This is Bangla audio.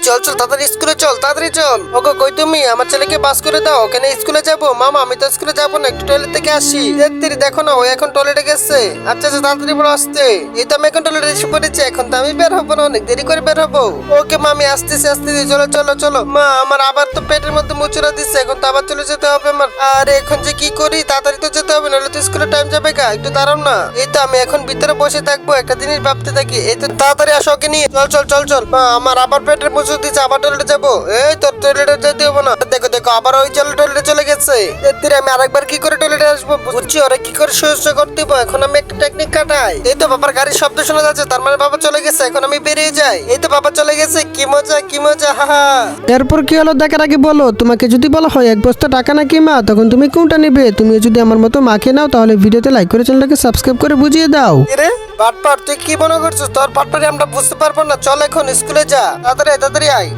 চল চল তাড়াতাড়ি স্কুলে চল, তাড়াতাড়ি চল। ওগো কই তুমি? আমার ছেলেকে পাস করে দাও, ওখানে স্কুলে যাবো। মামা আমি তো স্কুলে যাবো না, একটু টয়লেট থেকে আসি। দেখতে দেখো না, ও এখন টয়লেটে গেছে। আচ্ছা আচ্ছা তাড়াতাড়ি বড় আসতে। এই তো আমি এখন টয়লেটে এসে পড়েছি, এখন তো আমি বের হবো না, অনেক দেরি করে বের হবো। ওকে মা আমি আসতেছি আসতেছি, চলো চলো চলো। মা আমার আবার তো পেটের মধ্যে মুচুরা দিচ্ছে, এখন তো আবার চলে যেতে হবে আমার। আরে এখন যে কি করি, তাড়াতাড়ি তো যেতে হবে, নাহলে তো স্কুলে টাইম যাবে গা। একটু দাঁড়াও না। এই তো আমি এখন ভিতরে বসে থাকবো, একটা জিনিস ভাবতে থাকি। এই তো তাড়াতাড়ি আসো, ওকে নিয়ে চল চল চল চল। মা আমার আবার পেটের মুচু দিচ্ছে, আবার টয়লেটে যাবো। এই তোর টয়লেটে যেতে হবে না। দেখো দেখো আবার ওই টয়লেটে চলে গেছে। এর আমি আরেকবার কি করে টয়লেটে আসবো বুঝছি, ওরা কি করে সহ্য করতে দিব। এখন আমি একটা টেকনিক কাটাই। এই তো বাবার গাড়ির শব্দ শোনা যাচ্ছে, তার মানে বাবা চলে গেছে। এখন আমি বেরিয়ে যাই। এই তো বাবা চলে গেছে, কি মজা কি মজা, হাহা। এরপর কি হলো দেখার আগে বলো, তোমাকে যদি বলা হয় এক বস্তা টাকা নাকি মা, তখন তুমি কোনটা নেবে? তুমি যদি আমার মতো মাকে নাও তাহলে ভিডিওতে লাইক করে চ্যানেলটাকে সাবস্ক্রাইব করে বুঝিয়ে দাও। রে বাটপার তুই কি মনে করছিস? তোর পাটপারি আমরা বুঝতে পারবো না। চল এখন স্কুলে যা, তাড়াতাড়ি তাড়াতাড়ি আয়।